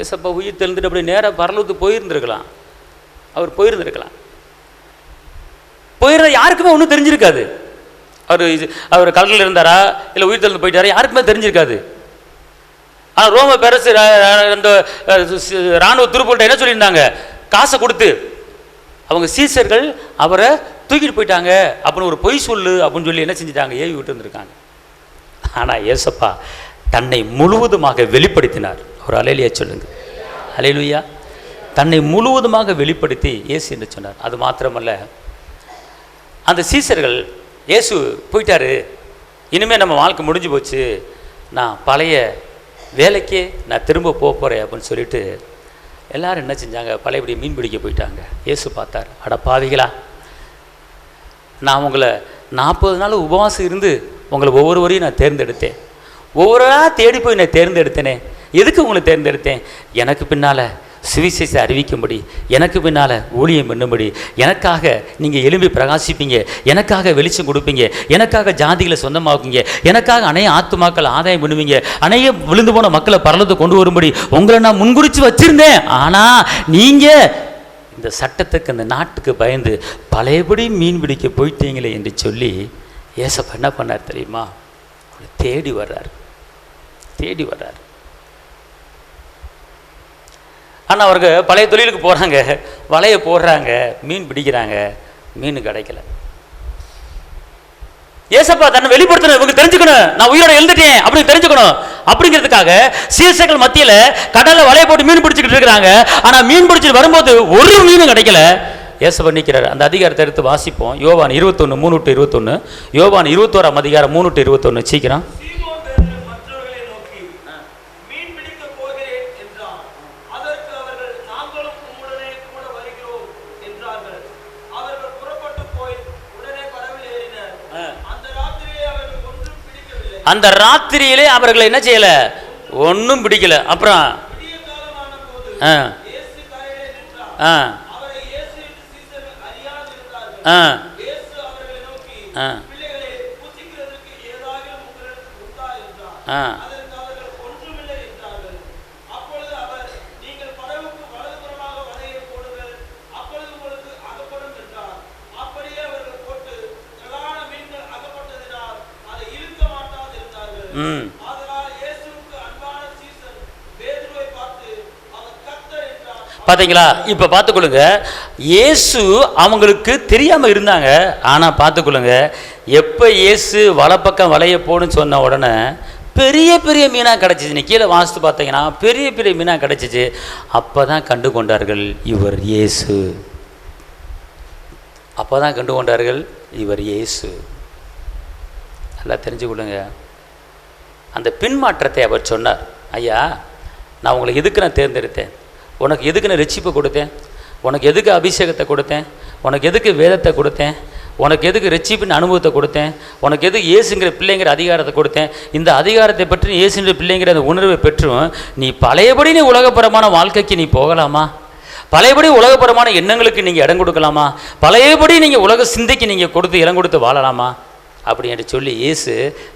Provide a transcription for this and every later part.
ஏசப்பா உயிர் தெழுந்துட்டு அப்படி நேராக பரலோகத்துக்கு போயிருந்துருக்கலாம். அவர் போயிருந்துருக்கலாம். போயிருந்தா யாருக்குமே ஒன்றும் தெரிஞ்சிருக்காது. அவர் கல்லில் இருந்தாரா இல்லை உயிர் தெழுந்து போயிட்டாரா யாருக்குமே தெரிஞ்சிருக்காது. ஆனால் ரோம பேரரசு அந்த இராணுவ துருப்புகிட்ட என்ன சொல்லியிருந்தாங்க, காசை கொடுத்து அவங்க சீசர்கள் அவரை தூக்கிட்டு போயிட்டாங்க அப்படின்னு ஒரு பொய் சொல்லு அப்படின்னு சொல்லி என்ன செஞ்சிட்டாங்க, ஏவி விட்டு இருந்திருக்காங்க. ஆனால் ஏசப்பா தன்னை முழுவதுமாக வெளிப்படுத்தினார். ஒரு அலையிலையா சொல்லுங்க, அலையிலுயா. தன்னை முழுவதுமாக வெளிப்படுத்தி இயேசு என்று சொன்னார். அது மாத்திரமல்ல, அந்த சீசர்கள் இயேசு போயிட்டாரு, இனிமேல் நம்ம வாழ்க்கை முடிஞ்சு போச்சு, நான் பழைய வேலைக்கே நான் திரும்ப போகிறேன் அப்படின்னு சொல்லிட்டு எல்லாரும் என்ன செஞ்சாங்க, பழையபடி மீன் பிடிக்க போயிட்டாங்க. இயேசு பார்த்தார், அட பாவிகளா, நான் உங்களை 40 நாள் உபவாசம் இருந்து உங்களை ஒவ்வொருவரையும் நான் தேர்ந்தெடுத்தேன், ஒவ்வொருவராக தேடி போய் நான் தேர்ந்தெடுத்தேனே. எதுக்கு உங்களை தேர்ந்தெடுத்தேன்? எனக்கு பின்னால் சுவிசேஷத்தை அறிவிக்கும்படி, எனக்கு பின்னால் ஊழியம் பண்ணும்படி, எனக்காக நீங்கள் எழும்பி பிரகாசிப்பீங்க, எனக்காக வெளிச்சம் கொடுப்பீங்க, எனக்காக ஜாதிகளை சொந்தமாக்குங்க, எனக்காக அநேக ஆத்துமாக்கள் ஆதாயம் பண்ணுவீங்க, அநேக விழுந்து போன மக்களை பரலத்தை கொண்டு வரும்படி உங்களை நான் முன்குறித்து வச்சுருந்தேன். ஆனால் நீங்கள் இந்த சட்டத்துக்கு அந்த நாட்டுக்கு பயந்து பழையபடி மீன் பிடிக்க போயிட்டீங்களே என்று சொல்லி ஏசப்பா என்ன பண்ணார் தெரியுமா, தேடி வர்றார், தேடி வர்றார். ஆனால் அவருக்கு பழைய தொழிலுக்கு போகிறாங்க, வலையை போடுறாங்க, மீன் பிடிக்கிறாங்க, மீன் கிடைக்கல. ஏசப்பா தன்னை வெளிப்படுத்தணும், இவங்க தெரிஞ்சுக்கணும், நான் உயிரோட எழுந்துட்டேன் அப்படின்னு தெரிஞ்சுக்கணும். அப்படிங்கிறதுக்காக சீசர்கள் மத்தியில் கடலில் வலையை போட்டு மீன் பிடிச்சிக்கிட்டு இருக்கிறாங்க. ஆனால் மீன் பிடிச்சிட்டு வரும்போது ஒரு மீனும் கிடைக்கல. ஏசப்பா நிற்கிறார். அந்த அதிகாரத்தை எடுத்து வாசிப்போம். யோவான் 21 3-21, யோவான் 21 அதிகாரம் 3-21. சீக்கிரம். அந்த ராத்திரியிலே அவர்களை என்ன செய்யல, ஒன்றும் பிடிக்கல. அப்புறம் பார்த்தீங்களா? இப்போ பார்த்துக்கொள்ளுங்க, இயேசு அவங்களுக்கு தெரியாமல் இருந்தாங்க. ஆனால் பார்த்துக்கொள்ளுங்க, எப்போ இயேசு வலப்பக்கம் வலைய போன்னு சொன்ன உடனே பெரிய பெரிய மீனாக கிடச்சிச்சு. நீ கீழே வாசித்து பார்த்தீங்கன்னா பெரிய பெரிய மீனாக கிடச்சிச்சு. அப்போ தான் கண்டு கொண்டார்கள் இவர் இயேசு. அப்போ தான் கண்டு கொண்டார்கள் இவர் இயேசு. நல்லா தெரிஞ்சுக்கொள்ளுங்க. அந்த பின்மாற்றத்தை அவர் சொன்னார். ஐயா, நான் உங்களை எதுக்கு நான் தேர்ந்தெடுத்தேன், உனக்கு எதுக்கு நான் ரட்சிப்பை கொடுத்தேன், உனக்கு எதுக்கு அபிஷேகத்தை கொடுத்தேன், உனக்கு எதுக்கு வேதத்தை கொடுத்தேன், உனக்கு எதுக்கு ரட்சிப்பின் அனுபவத்தை கொடுத்தேன், உனக்கு எதுக்கு இயேசுங்கிற பிள்ளைங்கிற அதிகாரத்தை கொடுத்தேன். இந்த அதிகாரத்தை பற்றி இயேசுங்கிற பிள்ளைங்கிற அந்த உணர்வை பெற்றும் நீ பழையபடி நீ உலகப்பரமான வாழ்க்கைக்கு நீ போகலாமா, பழையபடி உலகப்பரமான எண்ணங்களுக்கு நீங்கள் இடம் கொடுக்கலாமா, பழையபடி நீங்கள் உலக சிந்தைக்கு நீங்கள் கொடுத்து இடம் கொடுத்து வாழலாமா அப்படி என்று சொல்லி இயேசு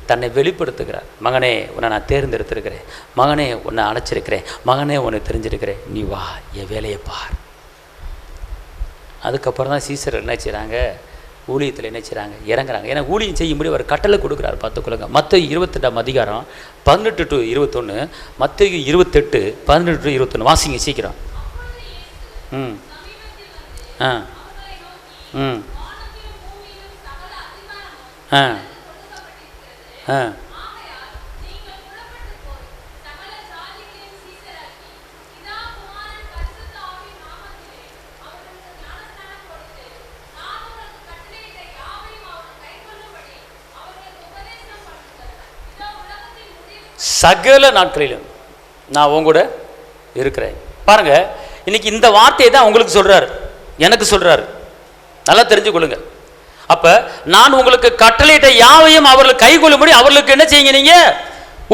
தன்னை வெளிப்படுத்துகிறார். மகனே, உன்னை நான் தேர்ந்தெடுத்திருக்கிறேன், மகனே உன்னை அழைச்சிருக்கிறேன், மகனே உன்னை தெரிஞ்சிருக்கிறேன், நீ வா என் வேலையை பார். அதுக்கப்புறம் தான் சீசர்கள் என்ன செய்கிறாங்க, ஊழியத்தில் என்ன செய்கிறாங்க, இறங்குறாங்க. ஏன்னா ஊழியம் செய்யும்படி அவர் கட்டளை கொடுக்குறாரு. பார்த்துக்கொள்ளுங்க. மத்தேயு 28 அதிகாரம் 18-21, மத்தேயு 28 18-21 வாசிங்க சீக்கிரம். சகல நாட்களிலும் நான் உங்க கூட இருக்கிறேன். பாருங்க, இன்னைக்கு இந்த வார்த்தையை தான் உங்களுக்கு சொல்றாரு, எனக்கு சொல்றாரு. நல்லா தெரிஞ்சு கொள்ளுங்க. அப்ப நான் உங்களுக்கு கட்டளையிட்ட யாவையும் அவர்கள் கைகொள்ளும்படி அவர்களுக்கு என்ன செய்யுங்க? நீங்க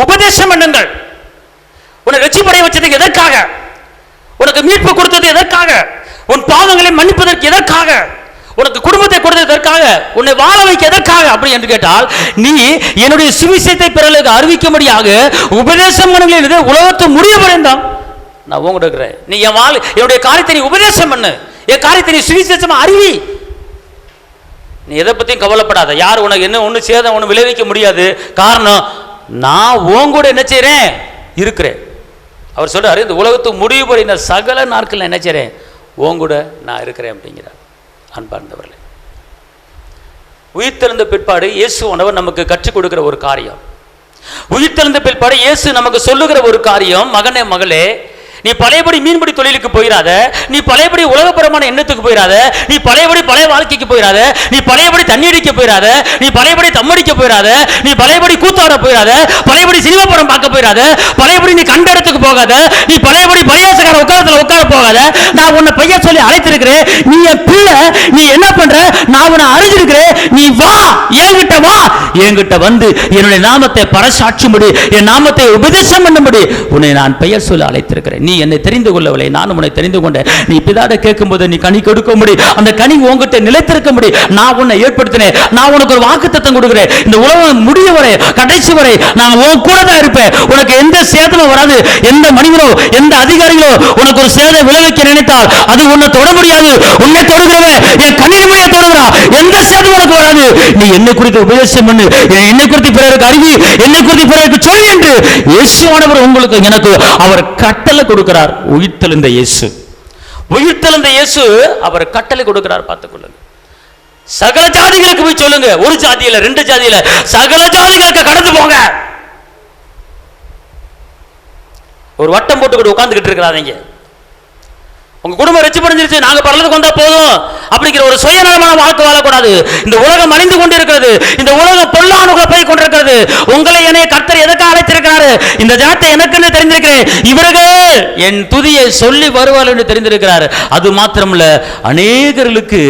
உபதேசம் பண்ணுங்கள். உன்னை ரட்சிப்படைய வச்சதுக்கு எதற்காக? உனக்கு மீட்பு கொடுத்தது எதற்காக? உன் பாவங்களை மன்னிப்பதற்கு எதற்காக? உனக்கு குடும்பத்தை கொடுத்தது எதற்காக? உன்னை வாழ வைக்க எதற்காக? அப்படி என்று கேட்டால், நீ என்னுடைய சுவிசேஷத்தை பிறருக்கு அறிவிக்கும்படியாக உபதேசம் பண்ணுங்கள். உலகத்து முடிய படைந்தான் நான் உங்கள்கிட்ட இருக்கிறேன். நீ என்னுடைய காரியத்தை நீ உபதேசம் பண்ணு, என் காரியத்தை நீ சுவிசேஷமா அறிவி. நீ எதை பத்தியும் கவலைப்படாத. யார் உனக்கு என்ன ஒண்ணு சேதம் ஒண்ணு விளைவிக்க முடியாது. காரணம், நான் உங்கூட என்ன செய்றேன்? இருக்கிறேன். அவர் சொல்றாரு, இந்த உலகத்துக்கு முடிவு படி சகல நாட்கள் என்ன செய்றேன்? உங்கூட நான் இருக்கிறேன் அப்படிங்கிறார். அன்பார்ந்தவர்களே, உயிர்த்தெழுந்த பிற்பாடு இயேசுவானவர் நமக்கு கற்றுக் கொடுக்கிற ஒரு காரியம், உயிர்த்தெழுந்த பிற்பாடு இயேசு நமக்கு சொல்லுகிற ஒரு காரியம், மகனே மகளே, நீ பழையபடி மீன்பிடி தொழிலுக்கு போயிடாத, நீ பழையபடி உலகபரமான எண்ணத்துக்கு போயிடாத, நீ பழையபடி பழைய வாழ்க்கைக்கு போயிடாத, நீ பழையபடி தண்ணீடிக்க போயிடாத, நீ பழையபடி தம்மடிக்க போயிடாத, நீ பழையபடி கூத்தாட போயிடாத, பழையபடி சினிமா படம் பார்க்க போயிடாத, பழையபடி நீ கண்ட இடத்துக்கு போகாத, நீ பழையபடி பரியாசக்கார உட்காரத்துல உட்கார போகாத. நான் உன்னை பைய சொல்லி அழைத்திருக்கிறேன், நீ என் பிள்ளை, நீ என்ன பண்ற? நான் உன்னை அறிஞ்சிருக்கிறேன், நீ வா, என்கிட்ட வா, என்கிட்ட வந்து என்னுடைய நாமத்தை பறைசாற்றும்படி, என் நாமத்தை உபதேசம் பண்ணும்படி உன்னை நான் பெயர் சொல்லி அழைத்திருக்கிறேன். நீ என்னை தெரிந்து கொள்ளவில்லை, நானும் உன்னை தெரிந்து கொண்டேன். நீ பிதாட கேட்கும்போது நீ கனி கொடுக்க முடியும், அந்த கனி உங்ககிட்ட நிலைத்திருக்க முடியும். நான் உன்னை ஏற்படுத்தினேன், நான் உனக்கு ஒரு வாக்குத்தத்தம் கொடுக்கிறேன். இந்த உலகம் முடிய வரை, கடைசி வரை நான் உன் கூட தான் இருப்பேன். உனக்கு எந்த சேதமும் வராது. எந்த மனிதனோ எந்த அதிகாரிகளோ உனக்கு ஒரு சேதம் விளைவிக்க நினைத்தால் அது உன்னை தொட முடியாது. உன்னை தொடுகிறவன் என் கனிமையை தொடுகிறான், எந்த சேதம் உனக்கு வராது. நீ என்னை குறித்து உபதேசம் பண்ணு, என்னை குறித்து பிறருக்கு அறிவி, என்னை குறித்து பிறருக்கு சொல் என்று இயேசுவானவர் உங்களுக்கு எனக்கு அவர் கட்டளை கொடுக்கிறார். உயிர்த்தெழுந்த இயேசு, உயிர்த்தெழுந்த இயேசு அவர் கட்டளை கொடுக்கிறார். பார்த்துக்கொள்ளுங்க. சகல ஜாதிகளுக்கு போய் சொல்லுங்க. ஒரு ஜாதியில, ரெண்டு ஜாதியில, சகல ஜாதிகளுக்கு கடந்து போங்க. ஒரு வட்டம் போட்டு உட்கார்ந்துகிட்டு இருக்கிறாங்க. உங்க குடும்பம் ரட்சிப்படைஞ்சிருச்சு, நாங்க பரலத்துக்கு வந்தா போதும் அப்படிங்கிற ஒரு சுயநலமான வாழ்க்கை வாழக்கூடாது. இந்த உலகம் அழிந்து கொண்டிருக்கிறது, இந்த உலகம் பொல்லானுக்குள்ள போய் கொண்டிருக்கிறது. உங்களை என்னை கர்த்தர் எதற்காக அழைத்திருக்கிறாரு? இந்த ஜனத்தை எனக்குன்னு தெரிந்திருக்கிறேன், இவர்கள் என் துதியை சொல்லி வருவார்கள் என்று தெரிந்திருக்கிறார். அது மாத்திரமல்ல, அநேகர்களுக்கு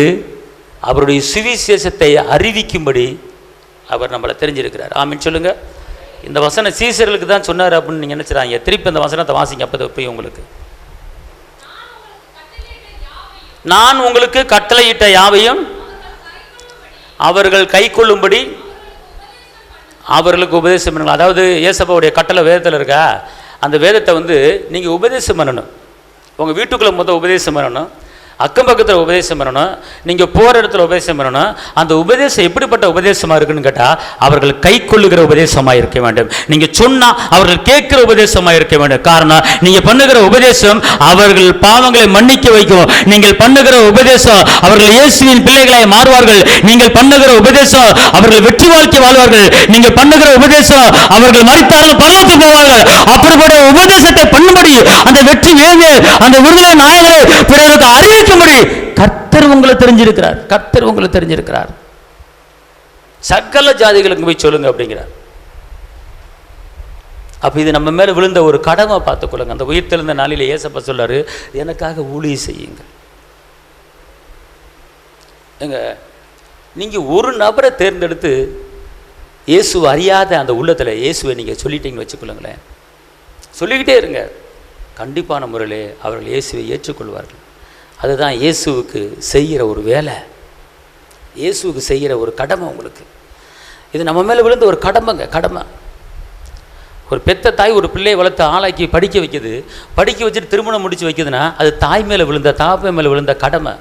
அவருடைய சுவிசேஷத்தை அறிவிக்கும்படி அவர் நம்மளை தெரிஞ்சிருக்கிறார். ஆமீன் சொல்லுங்க. இந்த வசனம் சீசர்களுக்கு தான் சொன்னார் அப்படின்னு நீங்க நினைச்சுறாங்க. திருப்பி அந்த வசனத்தை வாசிங்க, அப்போ போய் உங்களுக்கு. நான் உங்களுக்கு கட்டளையிட்ட யாவையும் அவர்கள் கை கொள்ளும்படி அவர்களுக்கு உபதேசம் பண்ணுங்கள். அதாவது இயேசுவுடைய கட்டளை வேதத்தில் இருக்கா, அந்த வேதத்தை நீங்கள் உபதேசம் பண்ணணும். உங்கள் வீட்டுக்குள்ளே முதல் உபதேசம் பண்ணணும், அக்கம் பக்கத்தில் உபதேசம் பண்ணணும், நீங்கள் போகிற இடத்துல உபதேசம் பண்ணணும். அந்த உபதேசம் எப்படிப்பட்ட உபதேசமாக இருக்குன்னு கேட்டால், அவர்கள் கை கொள்ளுகிற உபதேசமாக இருக்க வேண்டும். நீங்கள் சொன்னால் அவர்கள் கேட்கிற உபதேசமாக இருக்க வேண்டும். காரணம், நீங்கள் பண்ணுகிற உபதேசம் அவர்கள் பாவங்களை மன்னிக்க வைக்கும். நீங்கள் பண்ணுகிற உபதேசம் அவர்கள் இயேசுவின் பிள்ளைகளை மாறுவார்கள். நீங்கள் பண்ணுகிற உபதேசம் அவர்கள் வெற்றி வாழ்க்கை வாழ்வார்கள். நீங்கள் பண்ணுகிற உபதேசம் அவர்கள் மரித்தார்கள் பரலோகத்துக்கு போவார்கள். அப்படிப்பட்ட உபதேசத்தை பண்ணும்படி அந்த வெற்றி வேறு அந்த விடுதலை நாயகரை பிறருக்கு அறிவிக்க கர்த்தர் உங்களை தெரிஞ்சிருக்கிறார். கர்த்தர் உங்களை தெரிஞ்சிருக்கிறார். சகல ஜாதிகளுக்கு போய் சொல்லுங்க அப்படிங்கிறார். அப்ப இது நம்ம மேல விழுந்த ஒரு கடமை. பார்த்துக்கொள்ளுங்க. அந்த உயிர்த்தெழுந்த நாளிலே இயேசப்பா சொல்றாரு, எனக்காக ஊழியம் செய்யுங்க. எங்க நீங்க ஒரு நபரை தேர்ந்தெடுத்து இயேசு அறியாத அந்த உள்ளத்துல இயேசுவை நீங்க சொல்லிட்டீங்கன்னு வச்சுக்கொள்ளுங்களேன், சொல்லிக்கிட்டே இருங்க. கண்டிப்பான முறையிலே அவர்கள் இயேசுவை ஏற்றுக்கொள்வார்கள். அதுதான் இயேசுவுக்கு செய்கிற ஒரு வேலை, இயேசுவுக்கு செய்கிற ஒரு கடமை உங்களுக்கு. இது நம்ம மேலே விழுந்த ஒரு கடமைங்க, கடமை. ஒரு பெத்த தாய் ஒரு பிள்ளையை வளர்த்து ஆளாக்கி படிக்க வைக்குது, படிக்க வச்சுட்டு திருமணம் முடிச்சு வைக்குதுன்னா அது தாய் மேலே விழுந்த தாப்பை மேலே விழுந்த கடமை.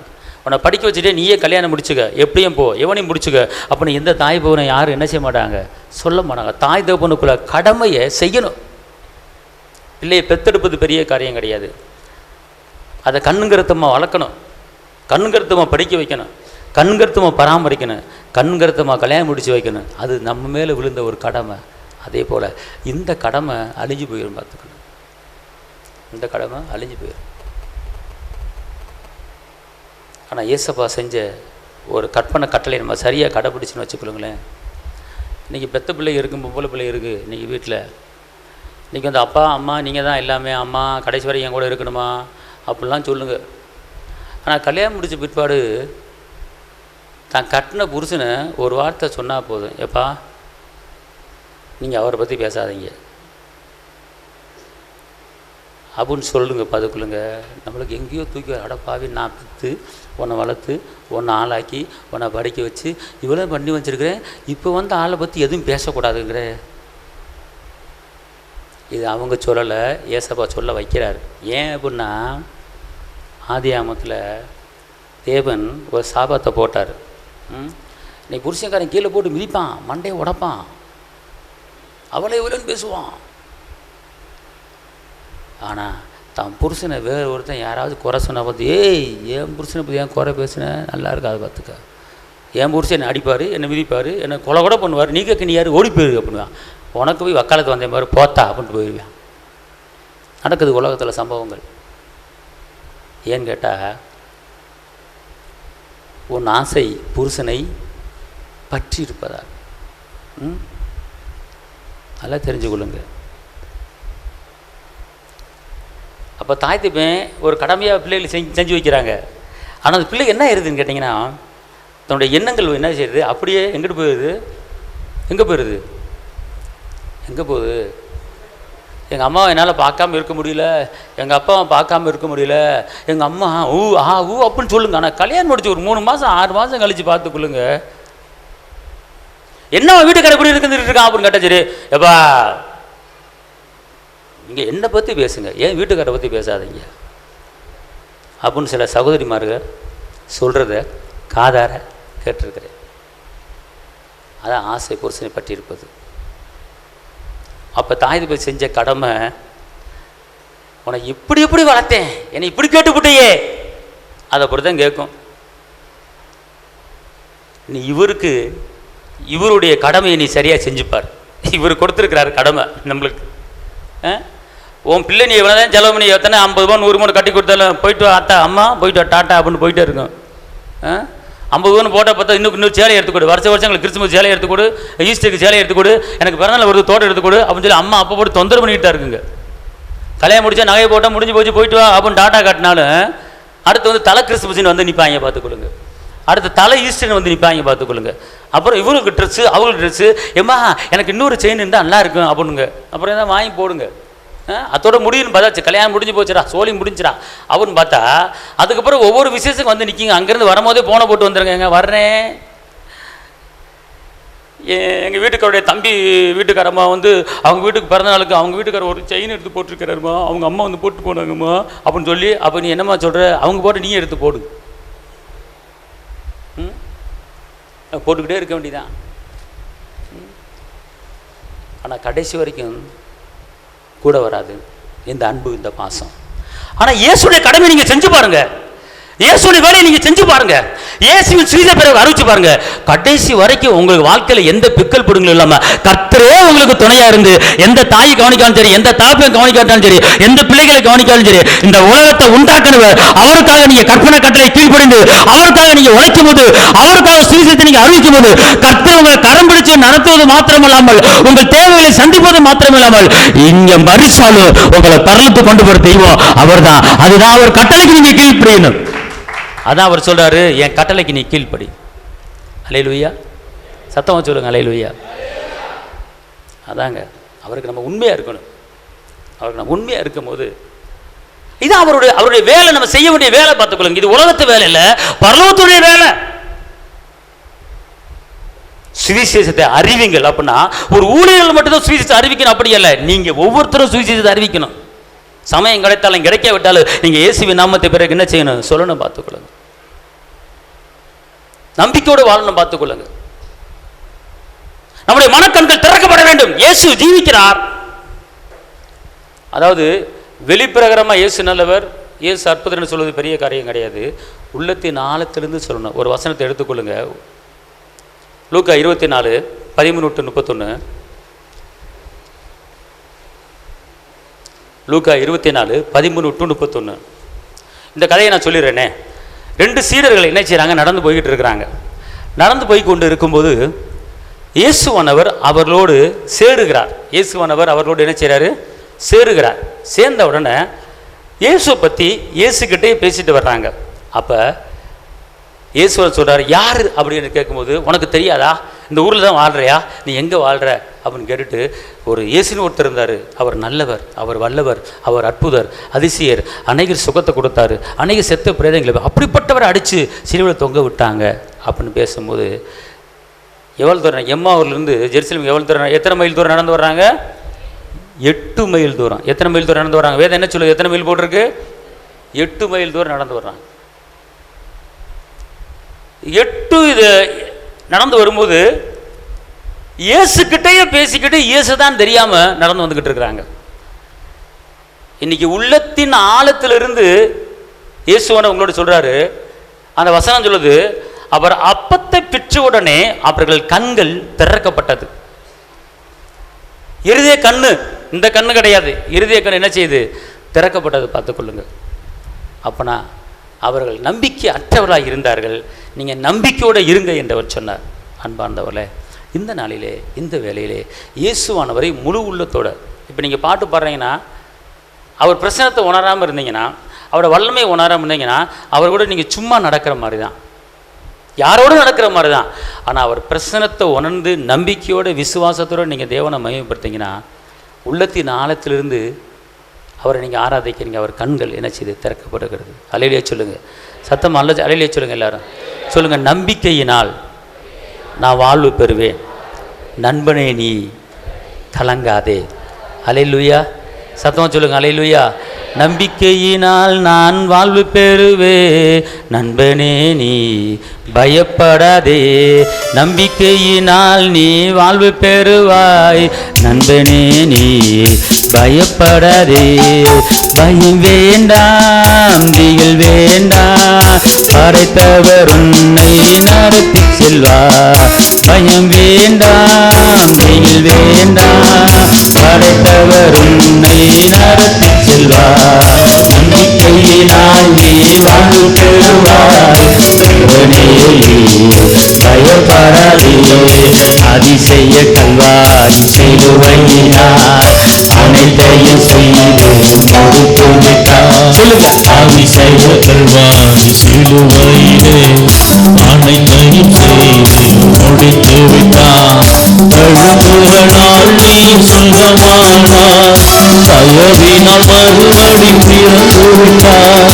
உன்னை படிக்க வச்சுட்டே நீயே கல்யாணம் முடிச்சுக்க, எப்படியும் போ, எவனையும் முடிச்சுக்க அப்படின்னு எந்த தாய் பவனை யாரும் என்ன செய்ய மாட்டாங்க, சொல்ல மாட்டாங்க. தாய் தகப்பனுக்குள்ள கடமையை செய்யணும். பிள்ளையை பெத்தெடுப்பது பெரிய காரியம் கிடையாது. அதை கண்ணுங்கருத்தமாக வளர்க்கணும், கண்ணுங்கருத்தமாக படிக்க வைக்கணும், கண்ணுங்கருத்தமாக பராமரிக்கணும், கண்ணுங்கருத்தமாக கல்யாணம் முடிச்சு வைக்கணும். அது நம்ம மேலே விழுந்த ஒரு கடமை. அதே போல் இந்த கடமை அழிஞ்சு போயிடும். பார்த்துக்கணும், இந்த கடமை அழிஞ்சு போயிடும். ஆனால் இயேசப்பா செஞ்ச ஒரு கற்பனை கட்டளை நம்ம சரியாக கடைப்பிடிச்சுன்னு வச்சுக்கொள்ளுங்களேன். இன்றைக்கி பெத்த பிள்ளை இருக்கும், பொம்பளை பிள்ளை இருக்குது. இன்றைக்கி வீட்டில் இன்றைக்கி அப்பா அம்மா நீங்கள் தான் எல்லாமே, அம்மா கடைசி வரை என் கூட இருக்கணுமா அப்படிலாம் சொல்லுங்கள். ஆனால் கல்யாணம் முடித்த பிற்பாடு தான் கட்டின புருஷனை ஒரு வார்த்தை சொன்னால் போதும், எப்பா நீங்கள் அவரை பற்றி பேசாதீங்க அப்படின்னு சொல்லுங்க. பதுக்குள்ளுங்க நம்மளுக்கு எங்கேயோ தூக்கி அடப்பாவி, நான் பித்து உன்னை வளர்த்து உன்னை ஆளாக்கி உன்னை படிக்க வச்சு இவ்வளோ பண்ணி வச்சுருக்கிறேன், இப்போ வந்து ஆளை பற்றி எதுவும் பேசக்கூடாதுங்கிற. இது அவங்க சொல்லலை, ஏசப்பா சொல்ல வைக்கிறார். ஏன் அப்படின்னா ஆதியாமத்தில் தேவன் ஒரு சாபத்தை போட்டார். இன்னைக்கு புருஷன்காரன் கீழே போட்டு மிதிப்பான், மண்டையை உடைப்பான், அவளை இவ்வளோன்னு பேசுவான். ஆனால் தான் புருஷனை வேறு ஒருத்தன் யாராவது குறை சொன்ன பார்த்து, ஏய் என் புருஷனை பற்றி ஏன் குறை பேசுனேன், நல்லா இருக்காது பார்த்துக்க. என் புருஷன் என்னை அடிப்பார், என்னை மிதிப்பார், என்னை கொலை கூட பண்ணுவார், நீ கேட்க நீ யார் ஓடி போயிரு அப்படின்வான். உனக்கு போய் வக்காலத்து வந்தேன் மாதிரி போத்தா அப்படின்ட்டு போயிடுவான். நடக்குது உலகத்தில் சம்பவங்கள். ஏன்னு கேட்டால் உன் ஆசை புருஷனை பற்றி இருப்பதா. நல்லா தெரிஞ்சுக்கொள்ளுங்க. அப்போ தாய் தப்பேன் ஒரு கடமையாக பிள்ளைகள் செஞ்சு வைக்கிறாங்க. ஆனால் அந்த பிள்ளைக்கு என்ன ஆயிடுதுன்னு கேட்டிங்கன்னா, தன்னுடைய எண்ணங்கள் என்ன செய்யுது, அப்படியே எங்கிட்டு போயிடுது, எங்கே போயிடுது, எங்கே போகுது. எங்கள் அம்மாவை என்னால் பார்க்காம இருக்க முடியல, எங்கள் அப்பாவை பார்க்காம இருக்க முடியல, எங்கள் அம்மா ஊ அப்படின்னு சொல்லுங்க. ஆனால் கல்யாணம் முடிச்சு ஒரு 3 மாதம் 6 மாதம் கழித்து பார்த்துக்கொள்ளுங்க, என்ன வீட்டுக்கார எப்படி இருக்கான் அப்படின்னு கேட்டால், சரி எப்பா நீங்கள் என்னை பற்றி பேசுங்க, ஏன் வீட்டுக்காரை பற்றி பேசாதீங்க அப்படின்னு சில சகோதரிமார்கள் சொல்கிறத காதார கேட்டிருக்கிறேன். அதான் ஆசை புருஷனை பற்றி இருப்பது. அப்போ தாய் போய் செஞ்ச கடமை, உன்னை இப்படி எப்படி வளர்த்தேன், என்னை இப்படி கேட்டுவிட்டையே, அதை அப்படி தான் கேட்கும். நீ இவருக்கு இவருடைய கடமையை நீ சரியாக செஞ்சுப்பார். இவர் கொடுத்துருக்கிறாரு கடமை நம்மளுக்கு. உன் பிள்ளை நீ எவ்வளோ தான் செலவு பண்ணி எத்தனை 50 ரூபா 100 ரூபா கட்டி கொடுத்தாலும் போயிட்டு அத்தா அம்மா போயிட்டு டாட்டா அப்படின்னு போயிட்டே இருக்கும். 50 ரூபான்னு போட்டால் பார்த்தா இன்னொரு சேலை எடுத்துக்கொடு, வருஷம் எங்களுக்கு கிறிஸ்துமஸ் சேலை எடுத்துக்கொடு, ஈஸ்டருக்கு சேலை எடுத்துக்கொடு, எனக்கு பிறநாள் ஒரு தோட்டம் எடுத்துக்கொடு அப்படின்னு சொல்லி அம்மா அப்போ போட்டு தொந்தரவு பண்ணிக்கிட்டு தான் இருக்குங்க. கல்யாணம் முடிச்சா நகையை போட்டால் முடிஞ்சு போச்சு போயிட்டு வா அப்படின்னு டாட்டா காட்டினாலும் அடுத்து வந்து தலை கிறிஸ்துமஸ்ன்னு வந்து நிற்பாங்க பார்த்துக்கொள்ளுங்க, அடுத்து தலை ஈஸ்டர்னு வந்து நிற்பாங்க பார்த்துக்கொள்ளுங்க. அப்புறம் இவருக்கு ட்ரெஸ்ஸு அவங்களுக்கு ட்ரெஸ்ஸு, ஏம்மா எனக்கு இன்னொரு செயின் இருந்தால் நல்லா இருக்கும் அப்படின்னுங்க. அப்புறம் எதாவது வாங்கி போடுங்க. அதோட முடியுன்னு பார்த்தாச்சு, கல்யாணம் முடிஞ்சு போச்சுடா, சோழி முடிஞ்சிடா அப்படின்னு பார்த்தா அதுக்கப்புறம் ஒவ்வொரு விசேஷத்துக்கு வந்து நிற்கிங்க. அங்கேருந்து வரும்போதே போனை போட்டு வந்துடுங்க, வர்றேன். எங்கள் வீட்டுக்காருடைய தம்பி வீட்டுக்காரம்மா வந்து அவங்க வீட்டுக்கு பிறந்த நாளுக்கு அவங்க வீட்டுக்கார ஒரு செயின் எடுத்து போட்டிருக்கிறாருமா, அவங்க அம்மா வந்து போட்டு போனாங்கம்மா அப்படின்னு சொல்லி, அப்போ நீ என்னம்மா சொல்கிற, அவங்க போட்டு நீ எடுத்து போடு, போட்டுக்கிட்டே இருக்க வேண்டியதான். ஆனால் கடைசி வரைக்கும் கூட வராது இந்த அன்பு, இந்த பாசம். ஆனால் இயேசுடைய கடமை நீங்கள் செஞ்சு பாருங்க, இயேசுடைய வேலையை நீங்கள் செஞ்சு பாருங்க, இயேசுவின் சுவிசேஷ பிறகு அறிவிச்சு பாருங்க. கடைசி வரைக்கும் உங்களுக்கு வாழ்க்கையில் எந்த பிக்கல் பிடுங்களும் இல்லாமல் கர்த்தரே உங்களுக்கு துணையா இருந்து, எந்த தாயை கவனிக்காலும் சரி, எந்த தாப்பையும் கவனிக்காட்டாலும் சரி, எந்த பிள்ளைகளை கவனிக்காலும் சரி, இந்த உலகத்தை உண்டாக்குனவர் அவருக்காக நீங்க கற்பனை கட்டளை கீழ்ப்படிந்து அவருக்காக நீங்க உழைக்கும் போது, அவருக்காக சுவிசேஷத்தை நீங்க அறிவிக்கும் போது, கர்த்தர் உங்களை கரம் பிடிச்சு நடத்துவது மாத்திரமல்லாமல் உங்கள் தேவைகளை சந்திப்பது மாத்திரமில்லாமல் இங்க மரிச்சாலும் உங்களை பரலத்து கொண்டு போற தெய்வம் அவர்தான். அதுதான் அவர் கட்டளைக்கு நீங்க கீழ்ப்படியணும். அதான் அவர் சொல்றாரு, என் கட்டளைக்கு நீ கீழ்ப்படி. அல்லேலூயா, சத்தமா சொல்லுங்க அல்லேலூயா. அதாங்க அவருக்கு நம்ம உண்மையா இருக்கணும். அவருக்கு நம்ம உண்மையா இருக்கும் போது இது அவருடைய வேலை, நம்ம செய்ய வேண்டிய வேலை. பார்த்துக்கொள்ளுங்க, இது உலகத்து வேலை இல்லை, பரலோகத்துடைய வேலை. சுவிசேஷத்தை அறிவிங்கள் அப்படின்னா ஒரு ஊழியர்கள் மட்டும்தான் சுவிசேஷத்தை அறிவிக்கணும் அப்படி இல்லை, நீங்க ஒவ்வொருத்தரும் சுவிசேஷத்தை அறிவிக்கணும். சமயம் கிடைத்தாலும் கிடைக்க விட்டாலும் நீங்க இயேசுவின் நாமத்தை பிறகு என்ன செய்யணும் சொல்லணும். பார்த்துக்கொள்ளுங்க, நம்பிக்கையோடு வாழணும். பார்த்துக்கொள்ளுங்க, நம்முடைய மனக்கண்கள் திறக்கப்பட வேண்டும். இயேசு ஜீவிக்கிறார். அதாவது வெளிப்பிரகாரமா இயேசு நல்லவர், இயேசு அற்புதம்னு சொல்வது பெரிய காரியம் கிடையாது. உள்ளத்தின் ஆழத்திலிருந்து சொல்லணும். ஒரு வசனத்தை எடுத்துக்கொள்ளுங்க, லூக்கா 24:13-31. லூக்கா 24:13-31. இந்த கதையை நான் சொல்லிடுறேனே. 2 சீடர்கள் என்ன செய்கிறாங்க, நடந்து போய்கிட்டு இருக்கிறாங்க. நடந்து போய் கொண்டு இருக்கும்போது இயேசுவானவர் அவர்களோடு சேருகிறார். இயேசுவானவர் அவர்களோடு என்ன செய்கிறாரு, சேருகிறார். சேர்ந்த உடனே இயேசுவை பற்றி இயேசுக்கிட்டே பேசிட்டு வர்றாங்க. அப்போ இயேசுவர் சொல்கிறார், யார் அப்படின்னு கேட்கும்போது, உனக்கு தெரியாதா, இந்த ஊரில் தான் வாழ்கிறியா, நீ எங்கே வாழ்கிற அப்படின்னு கேட்டுட்டு, ஒரு இயேசுன்னு ஒருத்தர் இருந்தார், அவர் நல்லவர், அவர் வல்லவர், அவர் அற்புதர், அதிசயர், அநேகர் சுகத்தை கொடுத்தாரு, அநேக செத்த பிரேதங்களை அப்படிப்பட்டவரை அடித்து சிலுவையில் தொங்க விட்டாங்க அப்படின்னு பேசும்போது, எவ்வளோ தூரம் எம்மாவூர்லேருந்து ஜெருசலேம் எவ்வளோ தூரம், எத்தனை மைல் தூரம் நடந்து வர்றாங்க? 8 மைல் தூரம். எத்தனை மைல் தூரம் நடந்து வர்றாங்க? வேதம் என்ன சொல்லுது? எத்தனை மைல் போட்டிருக்கு? 8 மைல் தூரம் நடந்து வர்றாங்க. 8 இது நடந்து வரும்போது இயேசுக்கிட்டே பேசிக்கிட்டு இயேசு தான் தெரியாமல் நடந்து வந்துக்கிட்டு இருக்கிறாங்க. இன்னைக்கு உள்ளத்தின் ஆழத்திலிருந்து இயேசுவான உங்களோட சொல்கிறாரு, அந்த வசனம் சொல்லுது, அவர் அப்பத்தை பெற்ற உடனே அவர்கள் கண்கள் திறக்கப்பட்டது. இருதய கண்ணு, இந்த கண்ணு கிடையாது, இருதய கண்ணு என்ன செய்யுது? திறக்கப்பட்டது. பார்த்துக்கொள்ளுங்க. அப்பனா அவர்கள் நம்பிக்கை அற்றவர்களாக இருந்தார்கள். நீங்கள் நம்பிக்கையோடு இருங்க என்றவர் சொன்னார். அன்பார்ந்தவர்களே, இந்த நாளிலே இந்த வேளையிலே இயேசுவானவரை முழு உள்ளத்தோடு, இப்போ நீங்கள் பாட்டு பாடுறீங்கன்னா, அவர் பிரசனத்தை உணராமல் இருந்தீங்கன்னா, அவரோட வல்லமை உணராமல் இருந்தீங்கன்னா, அவர் கூட நீங்கள் சும்மா நடக்கிற மாதிரி தான், யாரோடு நடக்கிற மாதிரி தான். ஆனால் அவர் பிரசனத்தை உணர்ந்து நம்பிக்கையோடு விசுவாசத்தோடு நீங்கள் தேவனை மகிமைப்படுத்திங்கன்னா, உள்ளத்தின் ஆழத்திலிருந்து அவரை நீங்கள் ஆராதிக்கிறீங்க. அவர் கண்கள் என்ன செய்து திறக்கப்படுகிறது. அல்லேலூயா சொல்லுங்கள், சத்தம் அல்ல, அல்லேலூயா சொல்லுங்கள் எல்லாரும் சொல்லுங்கள். நம்பிக்கையினால் நான் வாழ்வு பெறுவேன், நண்பனே நீ கலங்காதே. அல்லேலூயா சத்தமாக சொல்லுங்கள். அல்லேலூயா. நம்பிக்கையினால் நான் வாழ்வு பெறுவேன், நண்பனே நீ பயப்படாதே. நம்பிக்கையினால் நீ வாழ்வு பெறுவாய், நண்பனே நீ பயப்படாதே. பயம் வேண்டாம், திகில் வேண்டாம், படைத்தவர் உன்னை நடத்தி செல்வார். பயம் வேண்டாம், திகில் வேண்டாம், படைத்தவர் உன்னை நடத்தி செல்வார். நம்பிக்கையினால் நீ வாழ்வு பெறுவாய், பயப்படாதே. அதிசய கல்வாரி சிலுவையினார் அனைத்தையும் செய்து முடித்து விட்டார். அதிசய கல்வாரி சிலுவையிலே அனைத்தையும் செய்து முடித்து விட்டார். தழும்புகளால் நீ சுகமானார், தயவினால் மறுபடி பிறந்து விட்டார்.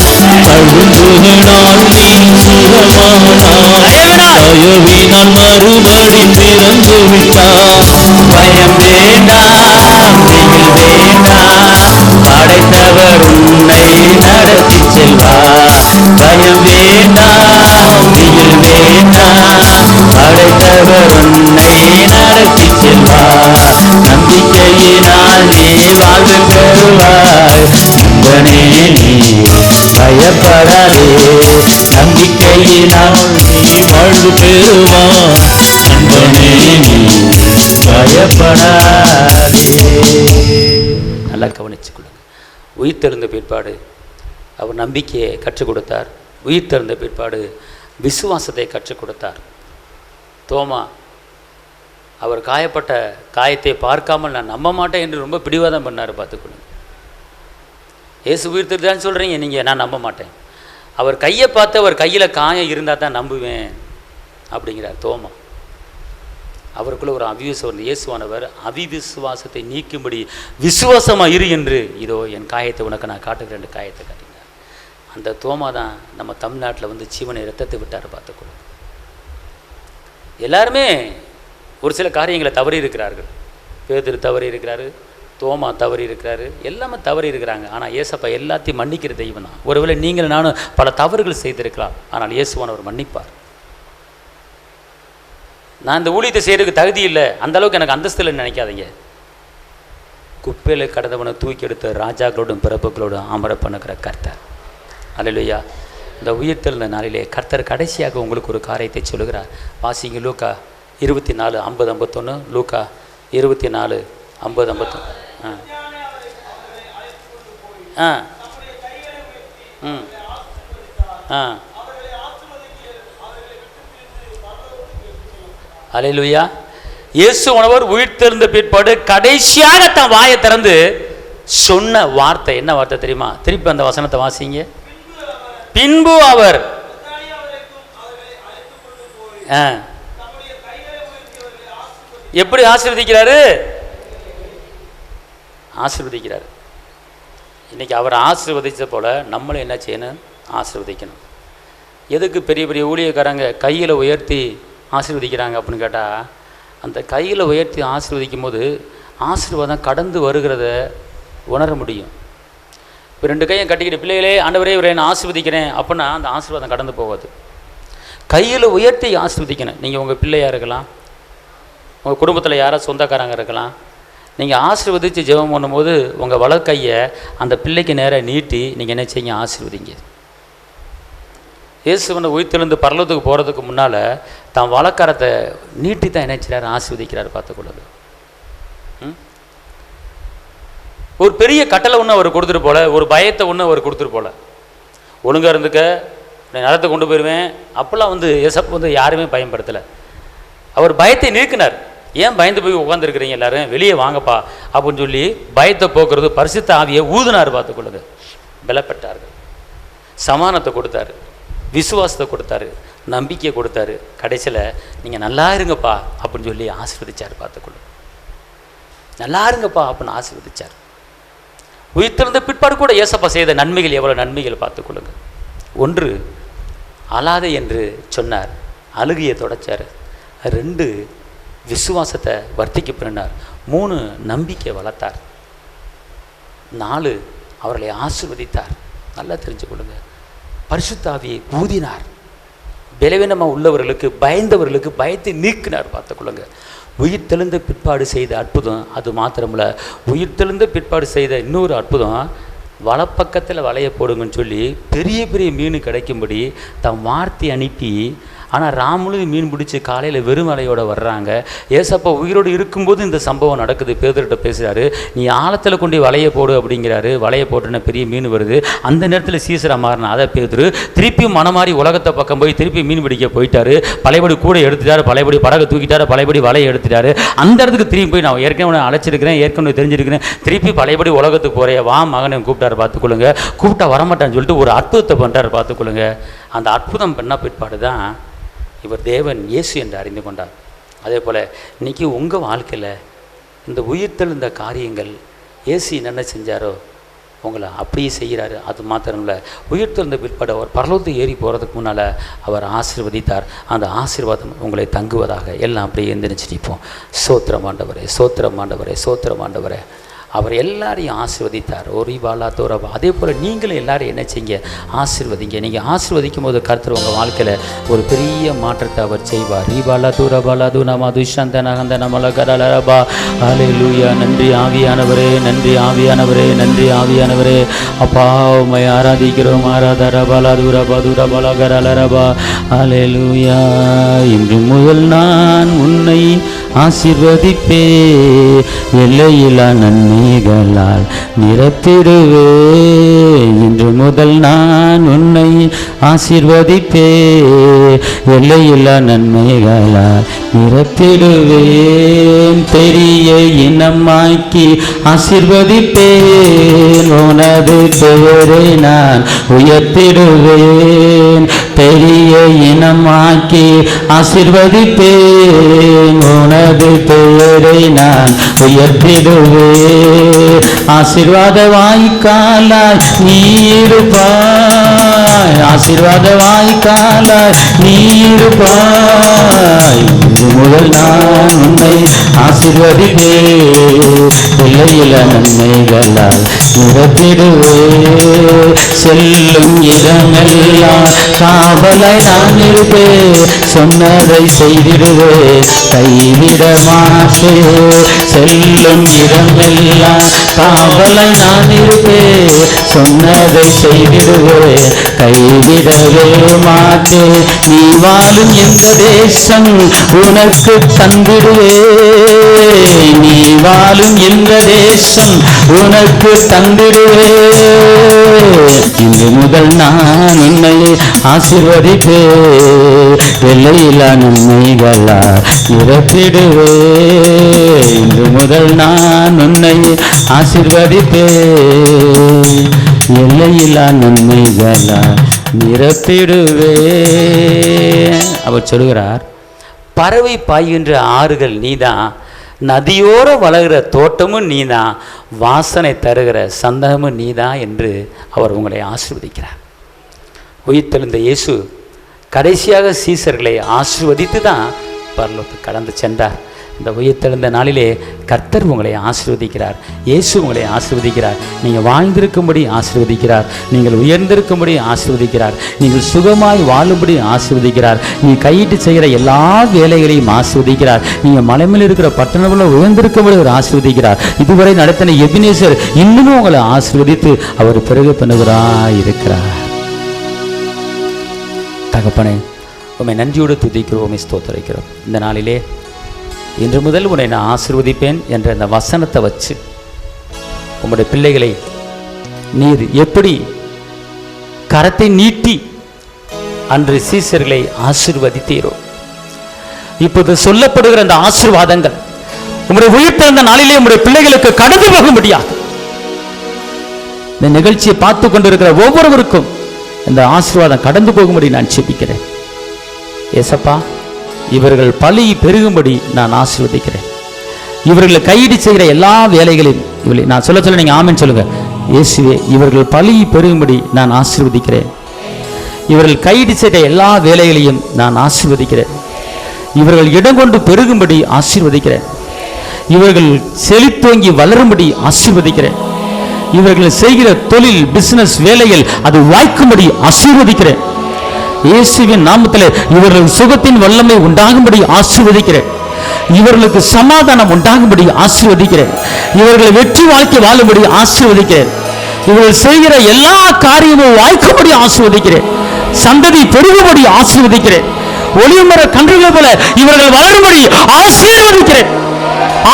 தழும்புகளால் நீ சுகமானார், தயவினால் மறுபடி பிறந்து விட்டார். பயம் வேண்டாம், திகில் வேண்டாம், படைத்தவர் உன்னை நடத்தி செல்வார். பயம் வேண்டாம், திகில் வேண்டாம், படைத்தவர் உன்னை நடத்தி செல்வார். நம்பிக்கையினால் நீ வாழ்வு பெறுவாய், நண்பனே நீ பயப்படாதே. நம்பிக்கையினால் நீ வாழ்வு பெறுவாய், நண்பனே நீ பயப்படாதே. நல்லா கவனிச்சுக்கொள்ளுங்க. உயிர்த்தெழுந்த பிற்பாடு அவர் நம்பிக்கையை கற்றுக் கொடுத்தார். உயிர்த்தெழுந்த பிற்பாடு விசுவாசத்தை கற்றுக் கொடுத்தார். தோமா அவர் காயப்பட்ட காயத்தை பார்க்காமல் நான் நம்ப மாட்டேன் என்று ரொம்ப பிடிவாதம் பண்ணார். பார்த்துக்கொள்ளுங்க. ஏசு உயிர்த்தெழுந்தான்னு சொல்கிறீங்க நீங்கள், நான் நம்ப மாட்டேன். அவர் கையை பார்த்து அவர் கையில் காயம் இருந்தால் தான் நம்புவேன் அப்படிங்கிறார் தோமா. அவருக்குள்ள ஒரு அவிசுவாசம். இயேசுவானவர் அவிவிசுவாசத்தை நீக்கும்படி விசுவாசமாக இரு என்று, இதோ என் காயத்தை உனக்கு நான் காட்டுகிறேன் என்று காயத்தை காட்டினார். அந்த தோமா தான் நம்ம தமிழ்நாட்டில் வந்து ஜீவனை ரத்தத்தை விட்டார். பார்த்துக்கொள்ளும். எல்லாருமே ஒரு சில காரியங்களை தவறி இருக்கிறார்கள். பேதுரு தவறி இருக்கிறாரு, தோமா தவறி இருக்கிறாரு, எல்லாமே தவறி இருக்கிறாங்க. ஆனால் ஏசப்பா எல்லாத்தையும் மன்னிக்கிற தெய்வம் தான். ஒருவேளை நீங்கள் நானும் பல தவறுகள் செய்திருக்கலாம், ஆனால் இயேசுவானவர் மன்னிப்பார். நான் இந்த ஊழியத்தை செய்கிறதுக்கு தகுதி இல்லை, அந்தளவுக்கு எனக்கு அந்தஸ்து இல்லைன்னு நினைக்காதீங்க. குப்பையில் கடந்தவனை தூக்கி எடுத்த ராஜாக்களோடும் பிறப்புகளோடும் அமர பண்ணுகிற கர்த்தர். அல்லேலூயா. இந்த உயிர்த்தெழுந்த நாளிலே கர்த்தர் கடைசியாக உங்களுக்கு ஒரு காரியத்தை சொல்லுகிறார். வாசிங்க லூக்கா 24:50-51. லூக்கா 24:50-51. ஆ ஆ அல்லேலூயா. இயேசுவானவர் உயிர்த்தெழுந்த பிற்பாடு கடைசியாக தன் வாயை திறந்து சொன்ன வார்த்தை என்ன வார்த்தை தெரியுமா? திருப்பி அந்த வசனத்தை வாசிங்க. பின்பு அவர் எப்படி ஆசீர்வதிக்கிறாரு? ஆசீர்வதிக்கிறாரு. இன்னைக்கு அவர் ஆசீர்வதிச்ச போல நம்மளும் என்ன செய்யணும்? ஆசீர்வதிக்கணும். எதுக்கு பெரிய பெரிய ஊழியக்காரங்க கையில் உயர்த்தி ஆசீர்வதிக்கிறாங்க அப்படின்னு கேட்டால், அந்த கையில் உயர்த்தி ஆசீர்வதிக்கும் போது ஆசீர்வாதம் கடந்து வருகிறத உணர முடியும். இப்போ 2 கையை கட்டிக்கிட்டு பிள்ளைகளே ஆண்டவரே இவரை நான் ஆசீர்வதிக்கிறேன் அப்படின்னா அந்த ஆசீர்வாதம் கடந்து போகாது. கையில் உயர்த்தி ஆசீர்வதிக்கணும். நீங்கள் உங்கள் பிள்ளையாக இருக்கலாம், உங்கள் குடும்பத்தில் யாராவது சொந்தக்காரங்க இருக்கலாம். நீங்கள் ஆசீர்வதித்து ஜெபம் பண்ணும்போது உங்கள் வலக்கையை அந்த பிள்ளைக்கு நேராக நீட்டி நீங்கள் என்ன செய்யுங்க? ஆசீர்வதிங்க. இயேசுவனை உயிர்த்தெழுந்து பரலோகத்துக்கு போகிறதுக்கு முன்னால் தான் வலக்கரத்தை நீட்டி தான் என்ன செய்கிறார்? ஆசீர்வதிக்கிறார். பார்த்துக்கொள்ளுது. ஒரு பெரிய கட்டளை ஒன்று அவர் கொடுத்துட்டு போல, ஒரு பயத்தை ஒன்று அவர் கொடுத்துட்டு போல. ஒழுங்காக இருந்துக்க, நிலத்தை கொண்டு போயிடுவேன் அப்படிலாம் ஏசப்ப யாருமே பயன்படுத்தலை. அவர் பயத்தை நீக்கினார். ஏன் பயந்து போய் உட்காந்துருக்கிறீங்க எல்லாரும், வெளியே வாங்கப்பா அப்படின்னு சொல்லி பயத்தை போக்குறது பரிசுத்த ஆவியை ஊதுனார். பார்த்துக்கொள்ளுது. பலப்பட்டார்கள். சமானத்தை கொடுத்தாரு, விசுவாசத்தை கொடுத்தாரு, நம்பிக்கையை கொடுத்தாரு. கடைசியில் நீங்கள் நல்லா இருங்கப்பா அப்படின்னு சொல்லி ஆசீர்வதிச்சார். பார்த்துக்கொள்ளு. நல்லா இருங்கப்பா அப்படின்னு ஆசீர்வதிச்சார். உயிர்த்தெழுந்த பிற்பாடு கூட ஏசப்பா செய்த நன்மைகள் எவ்வளோ நன்மைகள் பார்த்துக்கொள்ளுங்க. 1 அழாதே என்று சொன்னார், அழுகையை தொடச்சார். 2 விசுவாசத்தை வர்த்திக்க பண்ணினார். 3 நம்பிக்கை வளர்த்தார். 4 அவர்களை ஆசீர்வதித்தார். நல்லா தெரிஞ்சு கொள்ளுங்க. பரிசுத்த ஆவியை ஊதினார். பலவீனமாக உள்ளவர்களுக்கு, பயந்தவர்களுக்கு பயத்தை நீக்கினார். பார்த்துக்கொள்ளுங்க. உயிர்த்தெழுந்த பிற்பாடு செய்த அற்புதம் அது மாத்திரமில்ல, உயிர்த்தெழுந்த பிற்பாடு செய்த இன்னொரு அற்புதம், வலப்பக்கத்தில் வலையை போடுங்கன்னு சொல்லி பெரிய பெரிய மீன் கிடைக்கும்படி தம் வார்த்தை அனுப்பி. ஆனால் ராமுழுது மீன் பிடிச்சி காலையில் வெறும் வலையோடு வர்றாங்க. ஏசப்பா உயிரோடு இருக்கும்போது இந்த சம்பவம் நடக்குது. பேதுருட்ட பேசுகிறாரு, நீ ஆழத்தில் கொண்டு வலையை போடு அப்படிங்கிறாரு. வலையை போட்டுன பெரிய மீன் வருது. அந்த நேரத்தில் சீசராக மாறினா அதை பேதுரு திருப்பி மனமாறி உலகத்தை பக்கம் போய் திருப்பி மீன் பிடிக்க போயிட்டாரு. பழையபடி கூட எடுத்துட்டாரு, பழையபடி படகை தூக்கிட்டாரு, பழையபடி வலையை எடுத்துட்டாரு. அந்த இடத்துக்கு திரும்பி போய் நான் ஏற்கனவே அழைச்சிருக்கிறேன், ஏற்கனவே தெரிஞ்சிருக்கிறேன், திருப்பி பழையபடி உலகத்துக்கு போகிறேன், வா மகனை கூப்பிட்டாரு. பார்த்துக்கொள்ளுங்க. கூப்பிட்டா வரமாட்டான்னு சொல்லிட்டு ஒரு அற்புதத்தை பண்ணுறாரு. பார்த்துக்கொள்ளுங்க. அந்த அற்புதம் பண்ண பிற்பாடு தான் இவர் தேவன் இயேசு என்று அறிந்து கொண்டார். அதே போல் இன்றைக்கி உங்கள் வாழ்க்கையில் இந்த உயிர்த்தெழுந்த காரியங்கள் இயேசு என்னென்ன செஞ்சாரோ உங்களை அப்படியே செய்கிறாரு. அது மாத்திரம் இல்லை, உயிர்த்தெழுந்த பிற்பாடு அவர் பரலோகத்துக்கு ஏறி போகிறதுக்கு முன்னால் அவர் ஆசீர்வதித்தார். அந்த ஆசீர்வாதம் உங்களை தங்குவதாக. எல்லாம் அப்படியே எந்திரிச்சு நிற்போம். சோத்திரம் ஆண்டவரே, சோத்திரம் ஆண்டவரே, சோத்திரம் ஆண்டவரே. அவர் எல்லாரையும் ஆசீர்வதித்தார். ஒரு பாலா தோரபா. அதே போல் நீங்களும் எல்லாரும் என்ன செய்ய? ஆசீர்வதிங்க. நீங்கள் ஆசீர்வதிக்கும் போது கர்த்தர் உங்கள் வாழ்க்கையில் ஒரு பெரிய மாற்றத்தை அவர் செய்வார். ரீபாலா தூரபாலா தூனமா துஷந்த நகந்த நமல கரலரபா. ஹல்லேலூயா. நன்றி ஆவியானவரே, நன்றி ஆவியானவரே, நன்றி ஆவியானவரே. அப்பா உம்மை ஆராதிக்கிறோம். ஆராதரபாலா தூரபா தூரபாலா கரலரபா. ஹல்லேலூயா. இன்று முதல் நான் உன்னை ஆசீர்வதிப்பே, எல்லையில்லா நன்மைகளால் நிரப்பிடுவே. இன்று முதல் நான் உன்னை ஆசீர்வதிப்பே, எல்லையில்லா நன்மைகளால் நிரப்பிடுவேன். பெரிய இனமாக்கி ஆசீர்வதிப்பேன், உனது பெயரை நான் உயர்த்திடுவேன். பெரிய இனமாக்கி ஆசீர்வதிப்பேன், உனது பெயரை நான் உயர்த்திடுவேன். ஆசீர்வாத வாய்க்காலாய் நீருப்பாய், ஆசீர்வாத வாய்க்காலாய் நீருப்பாய். இன்று முதல் நான் உன்னை ஆசீர்வதிப்பேன், எல்லையில்லா நன்மைகளால் நிரப்பிடுவேன். செல்லும் இடமெல்லாம் காவலாய் நான் இருப்பேன், சொன்னதை செய்திடுவேன், கைவிட மாட்டேன். செல்லும் இடமெல்லாம் காவலாய் நான் இருப்பேன், சொன்னதை செய்திடுவேன், கைவிடவே மாட்டேன். நீ வாழும் எந்த தேசம் உனக்கு தந்திடுவேன், நீ வாழும் எந்த தேசம் உனக்கு தந்திடுவேன். இன்று முதல் நான் உன்னை ஆசீர்வதிப்பேன், எல்லையில்லா நன்மைகளால் நிரப்பிடுவேன். இன்று முதல் நான் உன்னை ஆசீர்வதிப்பேன், எல்லையில்லா நன்மைகளால் நிரப்பிடுவேன். அவர் சொல்கிறார், பறவை பாய்கின்ற ஆறுகள் நீதான், நதியோர வளர்கிற தோட்டமும் நீதான், வாசனை தருகிற சந்தனமும் நீதான் என்று அவர் உங்களை ஆசீர்வதிக்கிறார். உயிர்த்தெழுந்த இயேசு கடைசியாக சீசர்களை ஆசீர்வதித்து தான் பரலோகத்துக்கு கடந்து சென்றார். இந்த உயிர்த்தெழுந்த நாளிலே கர்த்தர் உங்களை ஆசீர்வதிக்கிறார். இயேசு உங்களை ஆசீர்வதிக்கிறார். நீங்கள் வாழ்ந்திருக்கும்படி ஆசீர்வதிக்கிறார். நீங்கள் உயர்ந்திருக்கும்படி ஆசீர்வதிக்கிறார். நீங்கள் சுகமாய் வாழும்படி ஆசீர்வதிக்கிறார். நீங்கள் கையிட்டு செய்கிற எல்லா வேலைகளையும் ஆசீர்வதிக்கிறார். நீங்கள் மலைமையில் இருக்கிற பட்டணங்களில் உயர்ந்திருக்கும்படி அவர் ஆசீர்வதிக்கிறார். இதுவரை நடத்தின எபினேசர் இன்னமும் உங்களை ஆசீர்வதித்து அவர் பிறகு பண்ணுகிறார் இருக்கிறார். தகப்பனே, உம்மை நன்றியோடு துதிக்கிறோம், உம்மை ஸ்தோத்திரிக்கிறோம். இந்த நாளிலே இன்று முதல் உன்னை நான் ஆசீர்வதிப்பேன் என்ற அந்த வசனத்தை வச்சு உம்முடைய பிள்ளைகளை நீர் எப்படி கரத்தை நீட்டி அன்று சீசர்களை ஆசீர்வதித்தீரோ, இப்போது சொல்லப்படுகிற அந்த ஆசீர்வாதங்கள் உம்முடைய உயிர்த்தெழுந்த நாளிலே உம்முடைய பிள்ளைகளுக்கு கடந்து போக முடியாது. இந்த நிகழ்ச்சியை பார்த்து கொண்டிருக்கிற ஒவ்வொருவருக்கும் இந்த ஆசீர்வாதம் கடந்து போகும்படி நான் ஜெபிக்கிறேன். ஏசப்பா, இவர்கள் பலி பெருகும்படி நான் ஆசீர்வதிக்கிறேன். இவர்களை கையிட்டு செய்கிற எல்லா வேலைகளையும் இவளை நான் சொல்ல நீங்கள் ஆமென் சொல்லுங்க. இயேசுவே, இவர்கள் பலி பெருகும்படி நான் ஆசீர்வதிக்கிறேன். இவர்கள் கையிட்டு செய்கிற எல்லா வேலைகளையும் நான் ஆசீர்வதிக்கிறேன். இவர்கள் இடம் கொண்டு பெருகும்படி ஆசீர்வதிக்கிறேன். இவர்கள் செழித்தோங்கி வளரும்படி ஆசீர்வதிக்கிறேன். இவர்கள் செய்கிற தொழில், பிசினஸ், வேலைகள் அது வாய்க்கும்படி ஆசீர்வதிக்கிறேன். இயேசுவின் நாமத்தில் இவர்கள் சுகத்தின் வல்லமை உண்டாகும்படி ஆசீர்வதிக்கிறேன். இவர்களுக்கு சமாதானம் உண்டாகும்படி ஆசீர்வதிக்கிறேன். இவர்கள் வெற்றி வாழ்க்கை வாழும்படி ஆசீர்வதிக்கிறேன். இவர்கள் செய்கிற எல்லா காரியமும் வாய்க்கும்படி ஆசீர்வதிக்கிறேன். சந்ததி பெருகும்படி ஆசீர்வதிக்கிறேன். ஒளிமர கன்றுகள் போல இவர்கள் வளரும்படி ஆசீர்வதிக்கிறேன்.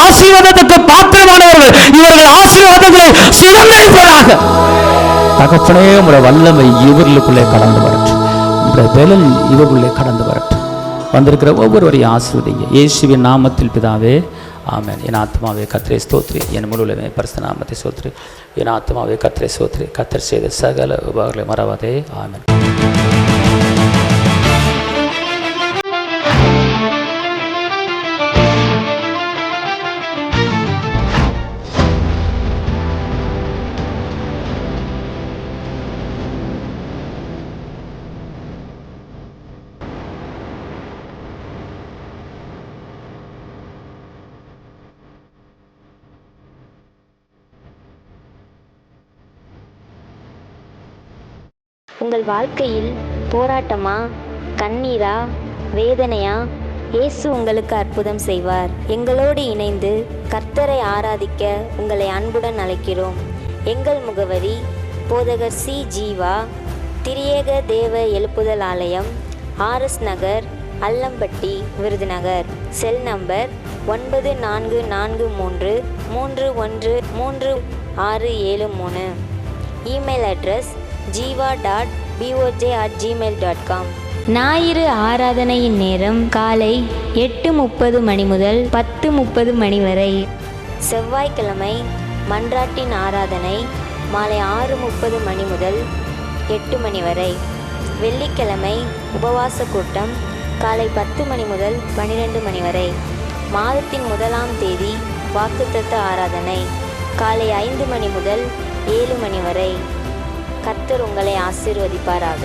ஆசீர்வாதத்துக்கு பாத்திரமானவர்கள் இவர்கள் ஆசீர்வாதங்களை சுதந்திரிப்பதாக. தகப்பனே, உங்களுடைய வல்லமை இவர்களுக்குள்ளே கடந்து வரட்டும். உங்களுடைய பலன் இவர்களுக்குள்ளே கடந்து வரட்டும். வந்திருக்கிற ஒவ்வொருவரையும் ஆசீர்வதிங்க இயேசுவின் நாமத்தில் பிதாவே, ஆமென். என் ஆத்மாவே கர்த்தரை ஸ்தோத்திரி, என் முழுவதுமே பரிசுத்த நாமத்தை ஸ்தோத்திரி. என் ஆத்மாவே கர்த்தரை ஸ்தோத்திரி, கர்த்தர் செய்த சகல உபகாரங்களை மறவாதே. ஆமென். உங்கள் வாழ்க்கையில் போராட்டமா, கண்ணீரா, வேதனையா? இயேசு உங்களுக்கு அற்புதம் செய்வார். எங்களோடு இணைந்து கர்த்தரை ஆராதிக்க உங்களை அன்புடன் அழைக்கிறோம். எங்கள் முகவரி: போதகர் சி. ஜீவா, திரியேக தேவ எழுப்புதல் ஆலயம், RS நகர், Allampatti, Virudhunagar. Cell number 9493313673. Email address jiva.boj@gmail.com. ஞாயிறு ஆராதனையின் நேரம் காலை 8:30 மணி முதல் 10:30 மணி வரை. செவ்வாய்க்கிழமை மன்றாட்டின் ஆராதனை மாலை 6:30 மணி முதல் 8 மணி வரை. வெள்ளிக்கிழமை உபவாச கூட்டம் காலை 10 மணி முதல் 12 மணி வரை. மாதத்தின் 1ஆம் தேதி வாக்குத்தத்த ஆராதனை காலை 5 மணி முதல் 7 மணி வரை. கர்த்தர் உங்களை ஆசீர்வதிப்பாராக.